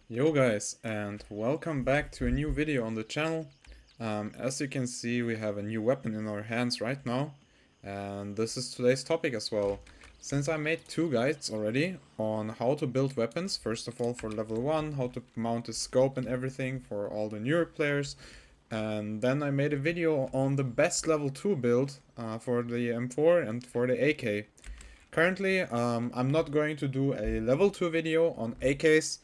Yo guys, and welcome back to a new video on the channel. As you can see, we have a new weapon in our hands right now, and this is today's topic as well. Since I made two guides already on how to build weapons, first of all for level 1, how to mount a scope and everything for all the newer players, and then I made a video on the best level 2 build for the M4 and for the AK. Currently, I'm not going to do a level 2 video on AKs,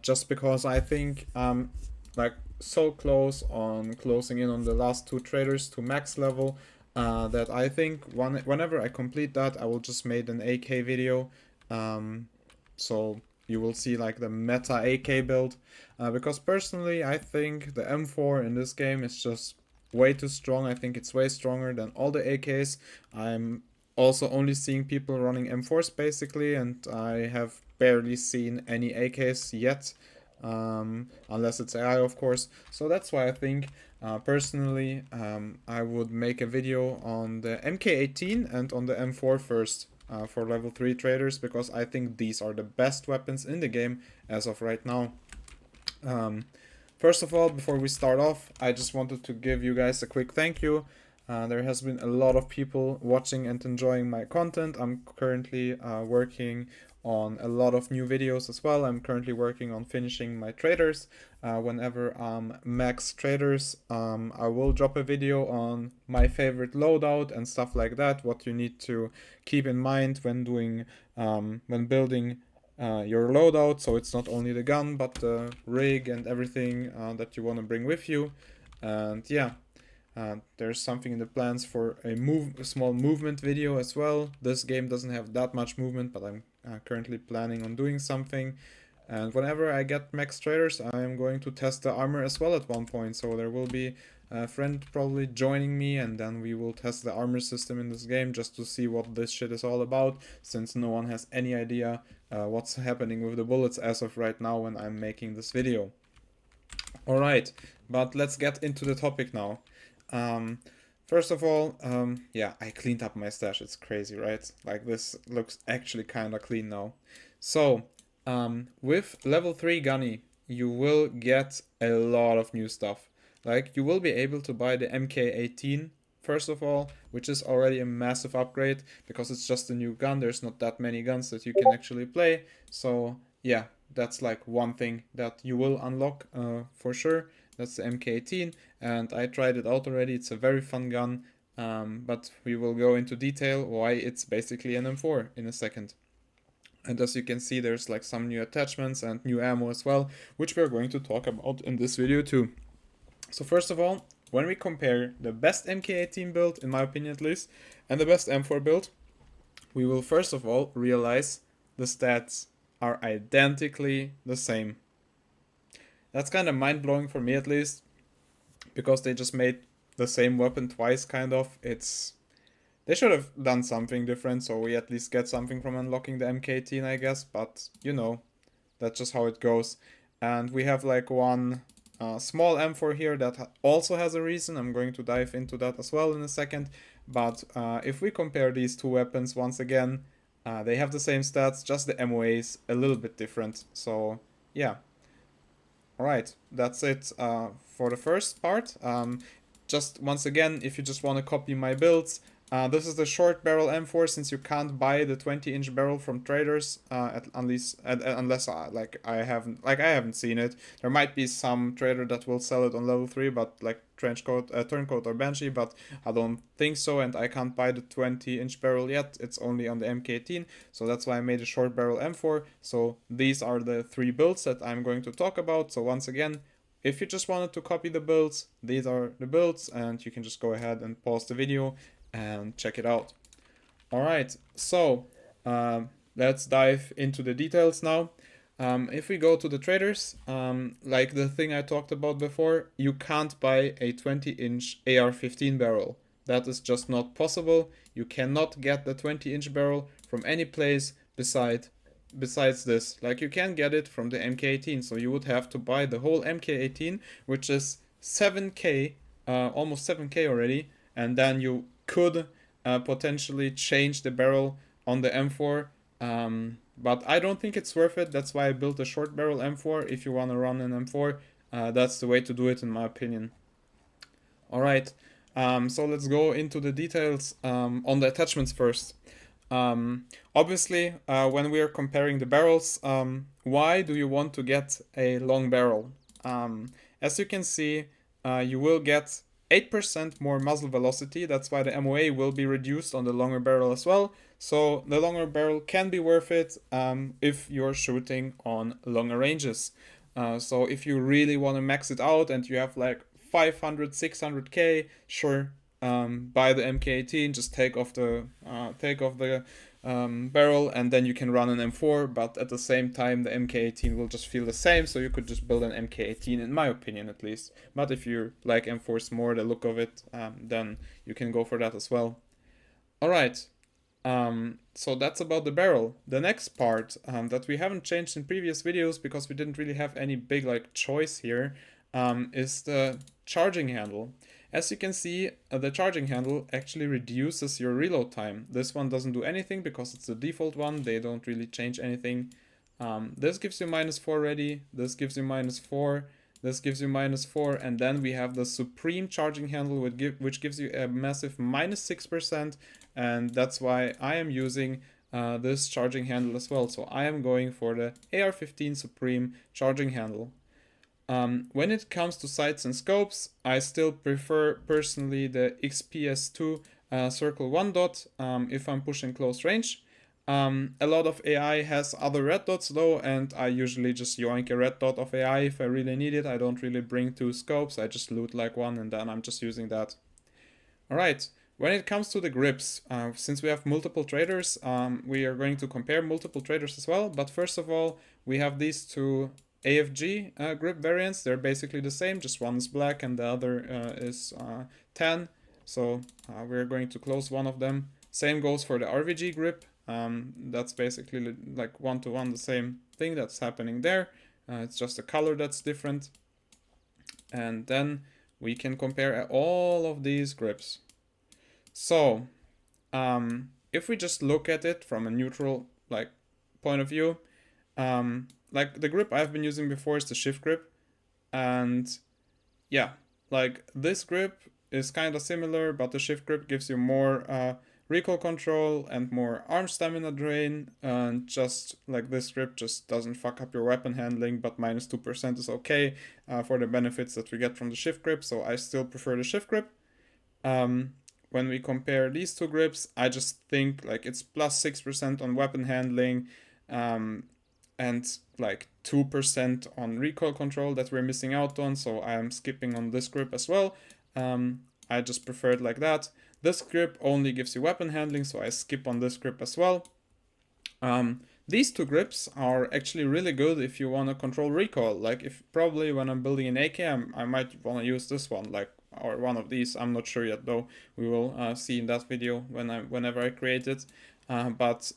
just because I think I'm like so close on closing in on the last two traders to max level that I think whenever I complete that, I will just make an AK video. So you will see like the meta AK build, because personally I think the M4 in this game is just way too strong. I think it's way stronger than all the AKs. I'm also only seeing people running M4s basically, and I have barely seen any AKs yet, unless it's AI of course. So that's why I think personally I would make a video on the MK18 and on the M4 first for level 3 traders, because I think these are the best weapons in the game as of right now. First of all, before we start off, I just wanted to give you guys a quick thank you. There has been a lot of people watching and enjoying my content. I'm currently working on a lot of new videos as well. I'm currently working on finishing my traders. Whenever I'm max traders, I will drop a video on my favorite loadout and stuff like that, what you need to keep in mind when doing when building your loadout, so it's not only the gun but the rig and everything that you want to bring with you. And yeah, there's something in the plans for a small movement video as well. This game doesn't have that much movement, but I'm currently planning on doing something. And whenever I get max traders, I'm going to test the armor as well at one point. So there will be a friend probably joining me, and then we will test the armor system in this game just to see what this shit is all about, since no one has any idea what's happening with the bullets as of right now when I'm making this video. Alright, but let's get into the topic now. First of all, yeah, I cleaned up my stash. It's crazy, right? Like, this looks actually kind of clean now. So, with level 3 Gunny, you will get a lot of new stuff. Like, you will be able to buy the MK18, first of all, which is already a massive upgrade, because it's just a new gun. There's not that many guns that you can actually play. So, yeah, that's like one thing that you will unlock for sure. That's the MK18, and I tried it out already. It's a very fun gun, but we will go into detail why it's basically an M4 in a second. And as you can see, there's like some new attachments and new ammo as well, which we're going to talk about in this video too. So first of all, when we compare the best MK18 build, in my opinion at least, and the best M4 build, we will first of all realize the stats are identically the same. That's kind of mind-blowing for me at least, because they just made the same weapon twice, kind of. They should have done something different, so we at least get something from unlocking the MK18, I guess, but you know, that's just how it goes. And we have like one small M4 here that also has a reason. I'm going to dive into that as well in a second. But if we compare these two weapons once again, they have the same stats, just the MOA is a little bit different. So yeah. Alright, that's it for the first part. Just once again, if you just want to copy my builds, this is the short barrel M4, since you can't buy the 20-inch barrel from traders, unless I haven't seen it. There might be some trader that will sell it on level 3, but like Turncoat or Banshee, but I don't think so, and I can't buy the 20-inch barrel yet. It's only on the MK18, so that's why I made a short barrel M4. So these are the three builds that I'm going to talk about. So once again, if you just wanted to copy the builds, these are the builds, and you can just go ahead and pause the video and check it out. Alright, so let's dive into the details now. If we go to the traders, like the thing I talked about before, you can't buy a 20-inch AR-15 barrel. That is just not possible. You cannot get the 20-inch barrel from any place besides this. Like, you can get it from the MK18, so you would have to buy the whole MK18, which is 7k, almost 7k already, and then you could potentially change the barrel on the M4 but I don't think it's worth it. That's why I built a short barrel M4. If you want to run an M4, that's the way to do it in my opinion. Alright, so let's go into the details on the attachments first. Obviously, when we are comparing the barrels, why do you want to get a long barrel? As you can see, you will get 8% more muzzle velocity. That's why the MOA will be reduced on the longer barrel as well. So the longer barrel can be worth it if you're shooting on longer ranges. So if you really want to max it out and you have like 500, 600k, sure, buy the MK18, just take off the barrel, and then you can run an M4. But at the same time, the MK18 will just feel the same, so you could just build an MK18, in my opinion at least. But if you like M4s more, the look of it, then you can go for that as well. All right. So that's about the barrel. The next part that we haven't changed in previous videos because we didn't really have any big like choice here is the charging handle. As you can see, the charging handle actually reduces your reload time. This one doesn't do anything because it's the default one. They don't really change anything. This gives you -4 already. This gives you -4. This gives you -4. And then we have the supreme charging handle, which gives you a massive -6%. And that's why I am using this charging handle as well. So I am going for the AR-15 Supreme charging handle. When it comes to sights and scopes, I still prefer personally the XPS2 Circle 1 dot if I'm pushing close range. A lot of AI has other red dots though, and I usually just yoink a red dot of AI if I really need it. I don't really bring 2 scopes, I just loot like one and then I'm just using that. Alright, when it comes to the grips, since we have multiple traders, we are going to compare multiple traders as well. But first of all, we have these two AFG grip variants. They're basically the same, just one is black and the other is tan. So we're going to close one of them. Same goes for the RVG grip. That's basically like one-to-one the same thing that's happening there. It's just the color that's different. And then we can compare all of these grips. So if we just look at it from a neutral like point of view, like the grip I've been using before is the shift grip, and yeah, like this grip is kind of similar, but the shift grip gives you more recoil control and more arm stamina drain, and just like this grip just doesn't fuck up your weapon handling, but -2% is okay for the benefits that we get from the shift grip, so I still prefer the shift grip. When we compare these two grips, I just think like it's +6% on weapon handling, and like 2% on recoil control that we're missing out on, so I am skipping on this grip as well. I just prefer it like that. This grip only gives you weapon handling, so I skip on this grip as well. These two grips are actually really good if you want to control recoil. Like if probably when I'm building an AK, I might want to use this one, like, or one of these. I'm not sure yet though. We will see in that video whenever I create it. But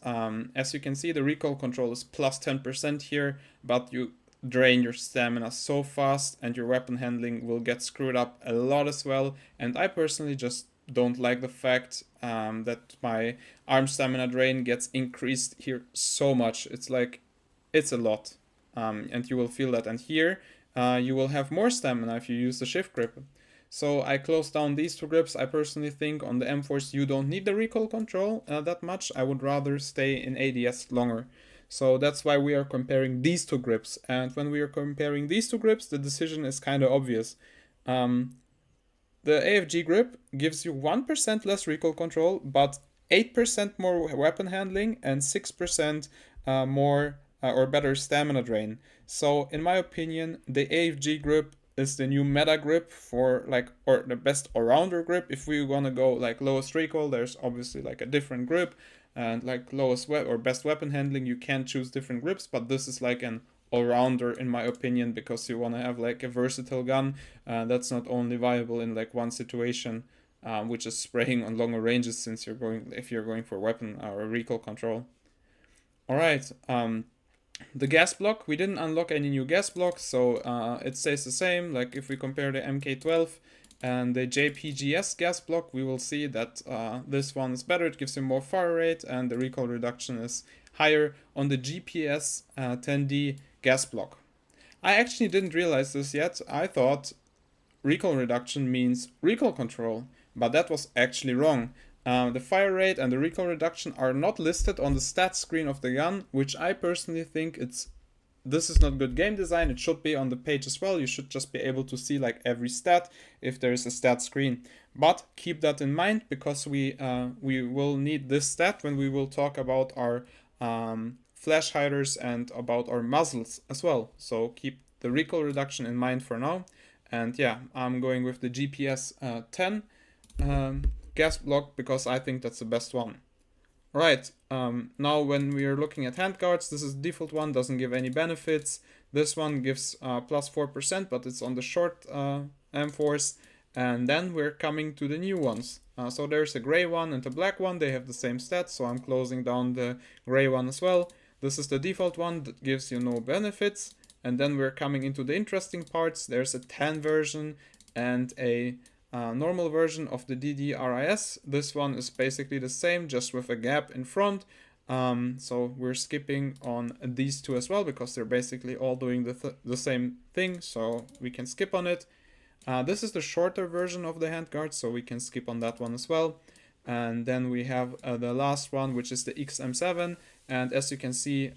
as you can see, the recoil control is +10% here, but you drain your stamina so fast and your weapon handling will get screwed up a lot as well. And I personally just don't like the fact that my arm stamina drain gets increased here so much. It's like, it's a lot. And you will feel that. And here you will have more stamina if you use the shift grip. So I closed down these two grips. I personally think on the M4s you don't need the recoil control that much. I would rather stay in ADS longer. So that's why we are comparing these two grips. And when we are comparing these two grips, the decision is kind of obvious. The AFG grip gives you 1% less recoil control, but 8% more weapon handling and 6% more or better stamina drain. So in my opinion, the AFG grip is the new meta grip for like, or the best all-rounder grip. If we want to go like lowest recoil, there's obviously like a different grip, and like lowest or best weapon handling, you can choose different grips, but this is like an all-rounder in my opinion, because you want to have like a versatile gun that's not only viable in like one situation, which is spraying on longer ranges, since if you're going for weapon or recoil control. All right. The gas block, we didn't unlock any new gas blocks, so it stays the same. Like if we compare the MK12 and the JPGS gas block, we will see that this one is better. It gives you more fire rate, and the recoil reduction is higher on the GPS 10D gas block. I actually didn't realize this yet. I thought recoil reduction means recoil control, but that was actually wrong. The fire rate and the recoil reduction are not listed on the stats screen of the gun, which I personally think this is not good game design. It should be on the page as well. You should just be able to see like every stat if there is a stat screen. But keep that in mind, because we will need this stat when we will talk about our flash hiders and about our muzzles as well. So keep the recoil reduction in mind for now. And yeah, I'm going with the GPS 10 gas block because I think that's the best one. Right, now when we are looking at handguards, this is the default one, doesn't give any benefits. This one gives plus 4%, but it's on the short M4s. And then we're coming to the new ones. So there's a gray one and a black one, they have the same stats, so I'm closing down the gray one as well. This is the default one that gives you no benefits. And then we're coming into the interesting parts. There's a 10 version and a normal version of the DDRIS. This one is basically the same, just with a gap in front. So we're skipping on these two as well, because they're basically all doing the same thing, so we can skip on it. This is the shorter version of the handguard, so we can skip on that one as well. And then we have the last one, which is the XM7. And as you can see,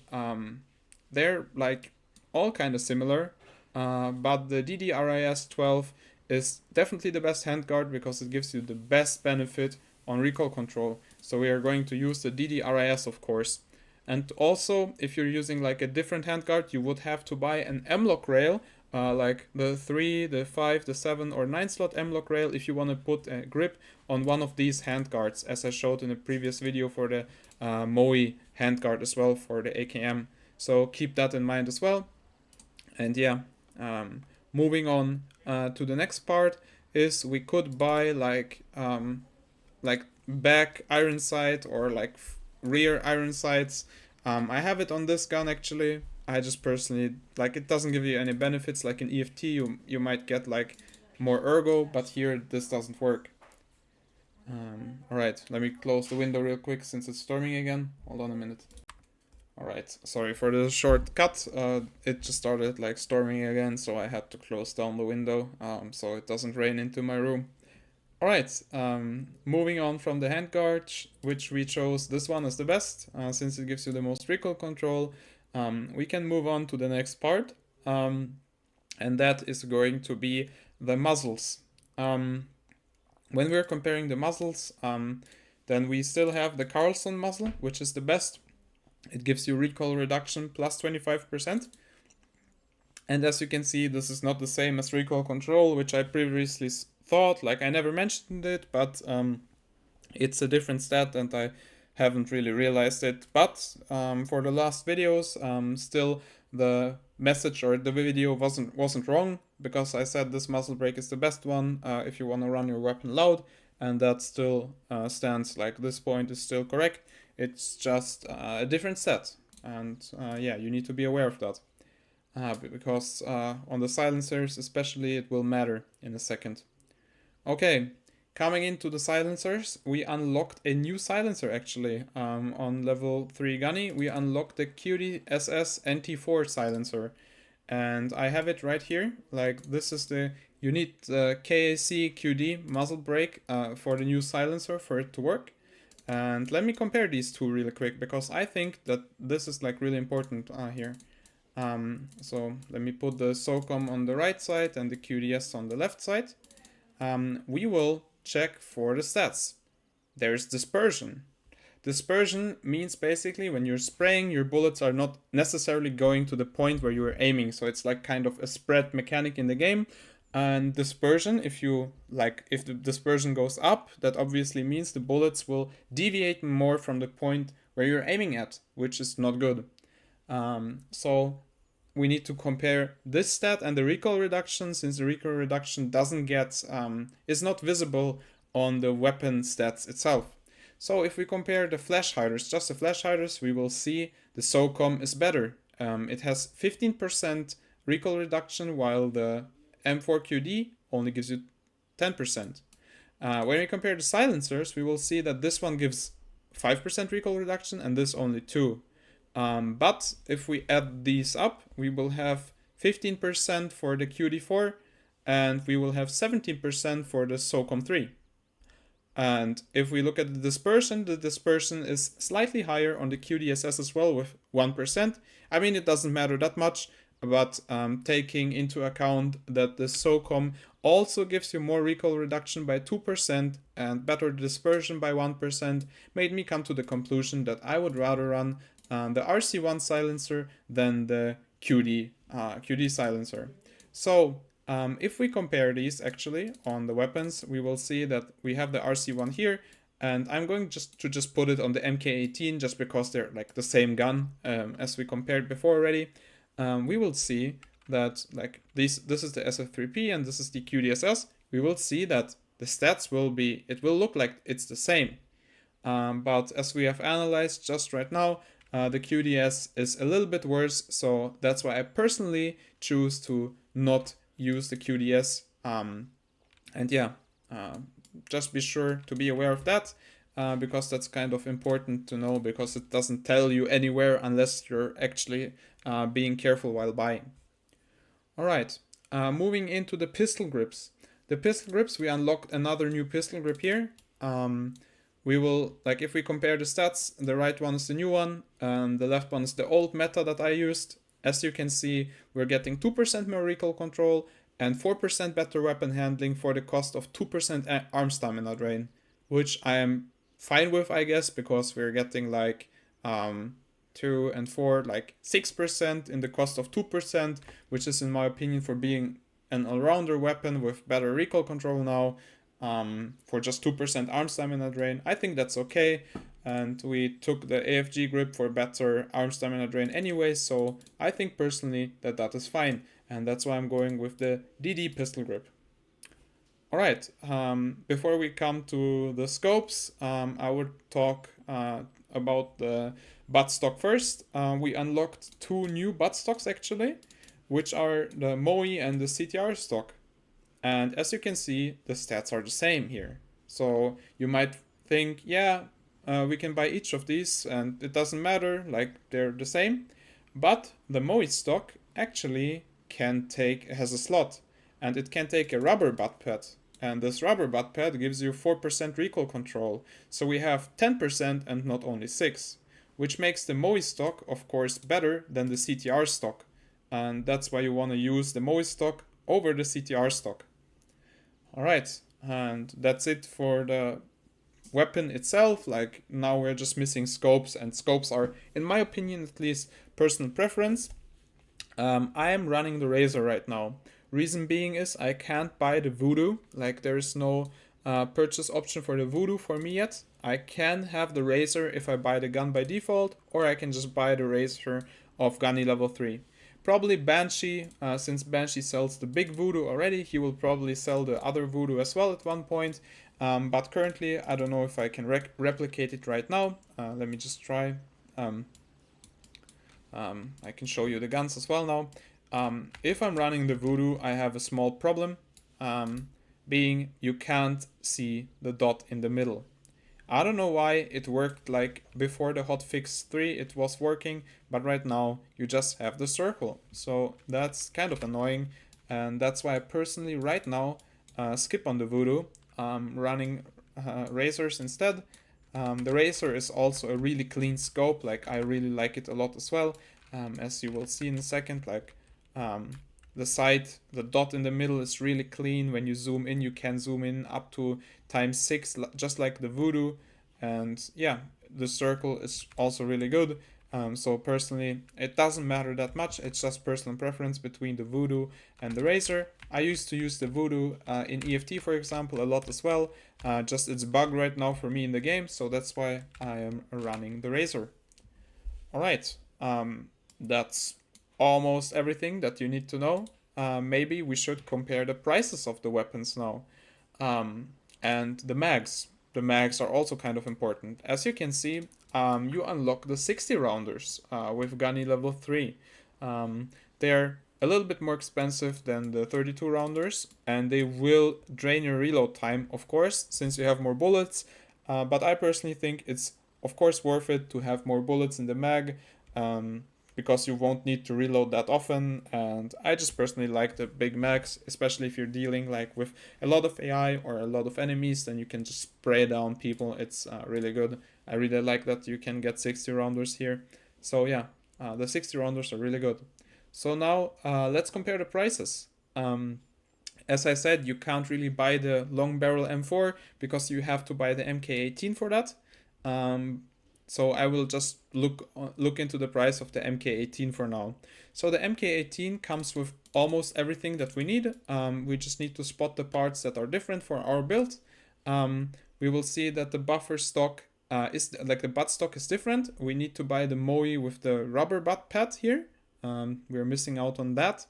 they're like all kind of similar, but the DDRIS 12 is definitely the best handguard because it gives you the best benefit on recoil control. So we are going to use the DDRIS, of course. And also, if you're using like a different handguard, you would have to buy an M-lock rail, like the 3, the 5, the 7 or 9 slot M-lock rail if you want to put a grip on one of these handguards, as I showed in a previous video for the Moe handguard as well for the AKM. So keep that in mind as well. And yeah, moving on to the next part is we could buy like back iron sight or like rear iron sights. I have it on this gun actually. I just personally like it doesn't give you any benefits. Like in EFT you might get like more ergo, but here this doesn't work. Alright, let me close the window real quick since it's storming again. Hold on a minute. Alright, sorry for the short cut. It just started like storming again, so I had to close down the window so it doesn't rain into my room. Alright, moving on from the handguard, which we chose this one as the best since it gives you the most recoil control. We can move on to the next part, and that is going to be the muzzles. When we're comparing the muzzles, then we still have the Carlson muzzle, which is the best. It gives you recoil reduction plus 25%. And as you can see, this is not the same as recoil control, which I previously thought. Like, I never mentioned it, but it's a different stat and I haven't really realized it. But for the last videos, still the message or the video wasn't wrong, because I said this muzzle brake is the best one if you want to run your weapon loud, and that still stands. Like, this point is still correct. It's just a different set, and yeah, you need to be aware of that, because on the silencers especially it will matter in a second. Okay, coming into the silencers, we unlocked a new silencer actually. On level 3 Gunny, we unlocked the QD-SS NT4 silencer, and I have it right here. Like, this is you need the KAC QD muzzle brake for the new silencer for it to work. And let me compare these two really quick, because I think that this is like really important here. So let me put the SOCOM on the right side and the QDS on the left side. We will check for the stats. There's dispersion. Dispersion means basically when you're spraying, your bullets are not necessarily going to the point where you are aiming. So it's like kind of a spread mechanic in the game. And dispersion, if the dispersion goes up, that obviously means the bullets will deviate more from the point where you're aiming at, which is not good. So we need to compare this stat and the recoil reduction, since the recoil reduction is not visible on the weapon stats itself. So if we compare the flash hiders, just the flash hiders, we will see the SOCOM is better. It has 15% recoil reduction, while the M4QD only gives you 10%. When we compare the silencers, we will see that this one gives 5% recoil reduction and this only 2%. But if we add these up, we will have 15% for the QD4 and we will have 17% for the SOCOM 3. And if we look at the dispersion is slightly higher on the QDSS as well with 1%. I mean, it doesn't matter that much, but taking into account that the SOCOM also gives you more recoil reduction by 2% and better dispersion by 1% made me come to the conclusion that I would rather run the RC1 silencer than the QD silencer. So if we compare these actually on the weapons, we will see that we have the RC1 here, and I'm going to just put it on the MK18 just because they're like the same gun as we compared before already. We will see that like this is the SF3P and this is the QDSS. We will see that the stats it will look like it's the same. But as we have analyzed just right now, the QDS is a little bit worse, so that's why I personally choose to not use the QDS. And yeah, just be sure to be aware of that, because that's kind of important to know, because it doesn't tell you anywhere unless you're actually being careful while buying. Alright, moving into the pistol grips. The pistol grips, we unlocked another new pistol grip here. We will, like if we compare the stats, the right one is the new one, and the left one is the old meta that I used. As you can see, we're getting 2% more recoil control and 4% better weapon handling for the cost of 2% arm stamina drain, which I am fine with, I guess, because we're getting like 2 and 4, like 6% in the cost of 2%, which is in my opinion for being an all-rounder weapon with better recoil control now, for just 2% arm stamina drain. I think that's okay, and we took the AFG grip for better arm stamina drain anyway, so I think personally that is fine, and that's why I'm going with the DD pistol grip. Alright, before we come to the scopes, I would talk about the buttstock first. We unlocked 2 new buttstocks actually, which are the MOE and the CTR stock. And as you can see, the stats are the same here. So you might think, yeah, we can buy each of these and it doesn't matter, like they're the same. But the MOE stock actually has a slot, and it can take a rubber butt pad. And this rubber butt pad gives you 4% recoil control. So we have 10% and not only 6, which makes the MOE stock, of course, better than the CTR stock. And that's why you want to use the MOE stock over the CTR stock. Alright, and that's it for the weapon itself. Like now we're just missing scopes, and scopes are, in my opinion at least, personal preference. I am running the Razor right now. Reason being is I can't buy the Voodoo, like there is no purchase option for the Voodoo for me yet. I can have the Razor if I buy the gun by default, or I can just buy the Razor of Gunny level 3. Probably Banshee, since Banshee sells the big Voodoo already, he will probably sell the other Voodoo as well at one point. But currently, I don't know if I can replicate it right now. Let me just try. I can show you the guns as well now. If I'm running the Voodoo, I have a small problem, being you can't see the dot in the middle. I don't know why it worked, like before the hotfix 3 it was working, but right now you just have the circle. So that's kind of annoying, and that's why I personally right now skip on the Voodoo, running Razors instead. The Razor is also a really clean scope, like I really like it a lot as well, as you will see in a second. Like the side, the dot in the middle is really clean. When you zoom in, you can zoom in up to ×6, just like the Voodoo. And yeah, the circle is also really good. So personally, it doesn't matter that much. It's just personal preference between the Voodoo and the Razor. I used to use the Voodoo in EFT, for example, a lot as well. Just it's bugged right now for me in the game, so that's why I am running the Razor. Alright, that's almost everything that you need to know. Maybe we should compare the prices of the weapons now. And the mags. The mags are also kind of important. As you can see, you unlock the 60 rounders with Gunny level 3. They're a little bit more expensive than the 32 rounders, and they will drain your reload time, of course, since you have more bullets. But I personally think it's, of course, worth it to have more bullets in the mag. because you won't need to reload that often. And I just personally like the big mags, especially if you're dealing like with a lot of AI or a lot of enemies, then you can just spray down people. It's really good. I really like that you can get 60 rounders here. So yeah, the 60 rounders are really good. So now let's compare the prices. As I said, you can't really buy the long barrel M4 because you have to buy the MK18 for that. Um, so I will just look into the price of the MK18 for now. So the MK18 comes with almost everything that we need. We just need to spot the parts that are different for our build. We will see that the buffer stock is like the butt stock is different. We need to buy the Moe with the rubber butt pad here. We're missing out on that.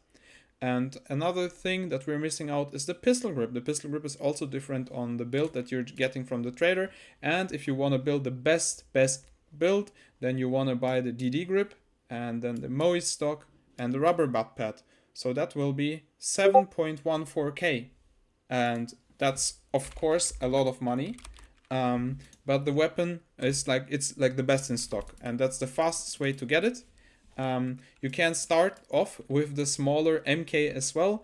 And another thing that we're missing out is the pistol grip. The pistol grip is also different on the build that you're getting from the trader. And if you want to build the best build, then you want to buy the DD grip and then the Moe stock and the rubber butt pad. So that will be 7.14k. And that's of course a lot of money. But the weapon is it's like the best in stock, and that's the fastest way to get it. You can start off with the smaller MK as well,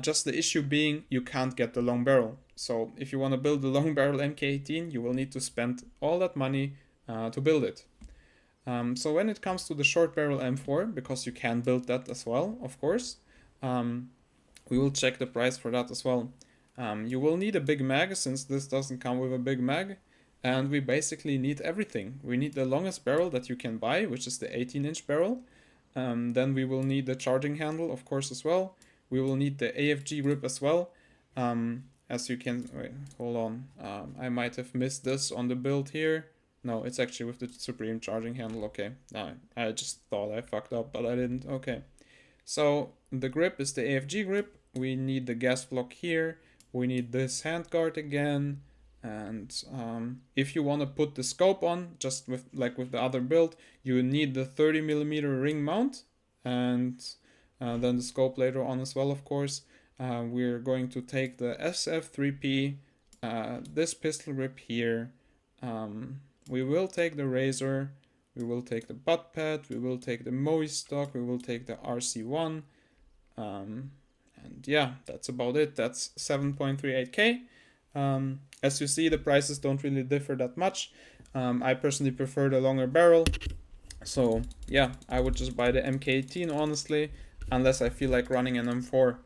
just the issue being you can't get the long barrel. So if you want to build the long barrel MK18, you will need to spend all that money to build it. So when it comes to the short barrel M4, because you can build that as well, of course, we will check the price for that as well. You will need a big mag since this doesn't come with a big mag. And we basically need everything. We need the longest barrel that you can buy, which is the 18-inch barrel. Then we will need the charging handle, of course, as well. We will need the AFG grip as well. As you can, wait, hold on. I might have missed this on the build here. No, it's actually with the Supreme charging handle. Okay, I just thought I fucked up, but I didn't. Okay. So the grip is the AFG grip. We need the gas block here. We need this handguard again. And if you want to put the scope on, just with the other build, you need the 30mm ring mount, and then the scope later on as well, of course. We're going to take the SF3P, this pistol grip here. We will take the razor, we will take the butt pad, we will take the Moe stock, we will take the RC1. And yeah, that's about it. That's 7.38k. As you see, the prices don't really differ that much. I personally prefer the longer barrel. So yeah, I would just buy the MK18 honestly, unless I feel like running an M4.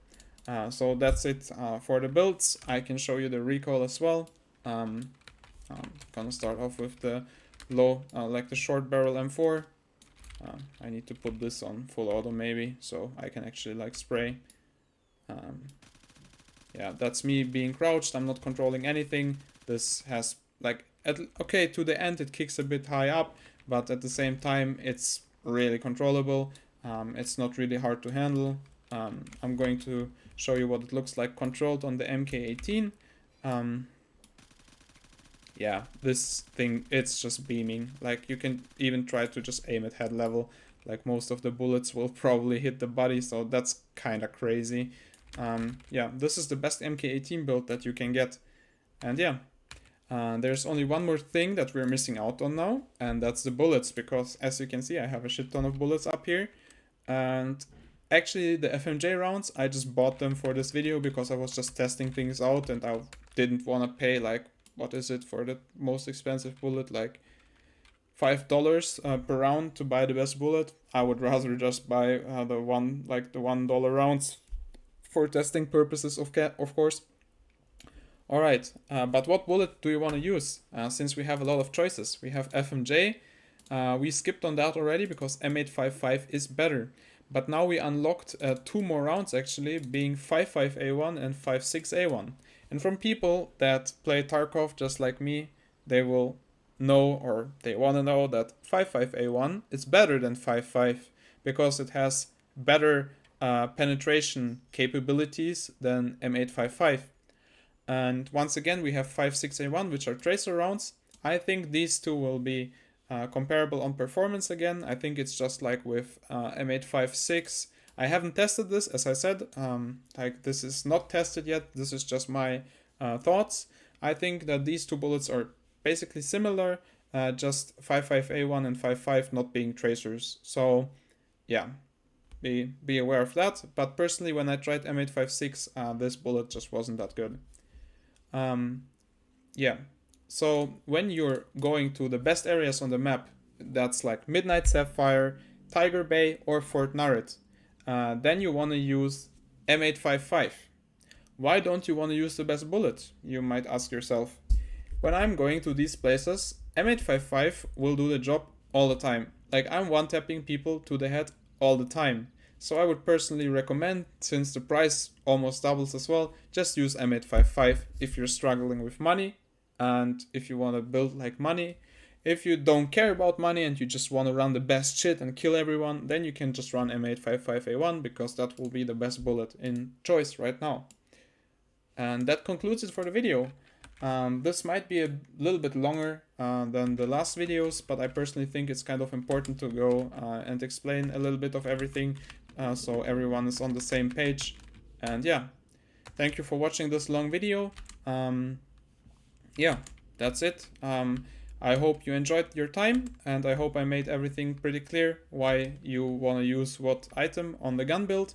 So that's it for the builds. I can show you the recoil as well. I'm gonna start off with the low, the short barrel M4. I need to put this on full auto maybe, so I can actually spray. Yeah, that's me being crouched. I'm not controlling anything. This has okay, to the end it kicks a bit high up, but at the same time it's really controllable. It's not really hard to handle. I'm going to show you what it looks like controlled on the MK18. Yeah, this thing, it's just beaming. You can even try to just aim at head level. Most of the bullets will probably hit the body, so that's kind of crazy. Yeah, this is the best MK18 build that you can get. And yeah, there's only one more thing that we're missing out on now, and that's the bullets, because as you can see, I have a shit ton of bullets up here. And actually the FMJ rounds, I just bought them for this video because I was just testing things out, and I didn't want to pay what is it for the most expensive bullet, $5 per round to buy the best bullet. I would rather just buy the $1 rounds for testing purposes, of course. Alright, but what bullet do you want to use? Since we have a lot of choices. We have FMJ. We skipped on that already because M855 is better. But now we unlocked 2 more rounds actually, being 55A1 and 56A1. And from people that play Tarkov just like me, they will know, or they want to know, that 55A1 is better than 55 because it has better penetration capabilities than M855. And once again, we have 56A1, which are tracer rounds. I think these two will be comparable on performance again. I think it's just like with M856. I haven't tested this, as I said. This is not tested yet. This is just my thoughts. I think that these two bullets are basically similar, just 55A1 and 55 not being tracers. So yeah, be aware of that. But personally, when I tried M856, this bullet just wasn't that good. Yeah, so when you're going to the best areas on the map, that's like Midnight Sapphire, Tiger Bay, or Fort Narret, then you want to use M855. Why don't you want to use the best bullet? You might ask yourself. When I'm going to these places, M855 will do the job all the time. Like, I'm one-tapping people to the head all the time. So I would personally recommend, since the price almost doubles as well, just use M855 if you're struggling with money and if you want to build like money. If you don't care about money and you just want to run the best shit and kill everyone, then you can just run M855A1 because that will be the best bullet in choice right now. And that concludes it for the video. This might be a little bit longer than the last videos, but I personally think it's kind of important to go and explain a little bit of everything so everyone is on the same page. And yeah, thank you for watching this long video. Yeah, that's it. I hope you enjoyed your time, and I hope I made everything pretty clear why you want to use what item on the gun build.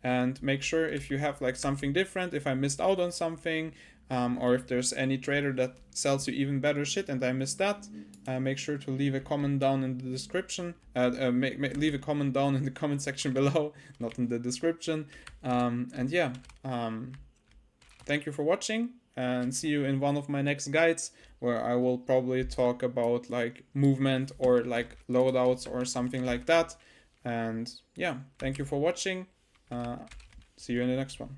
And make sure if you have like something different, if I missed out on something, or if there's any trader that sells you even better shit and I missed that, make sure to leave a comment down in the description. Leave a comment down in the comment section below, not in the description. And yeah, thank you for watching, and see you in one of my next guides where I will probably talk about like movement or like loadouts or something like that. And yeah, thank you for watching. See you in the next one.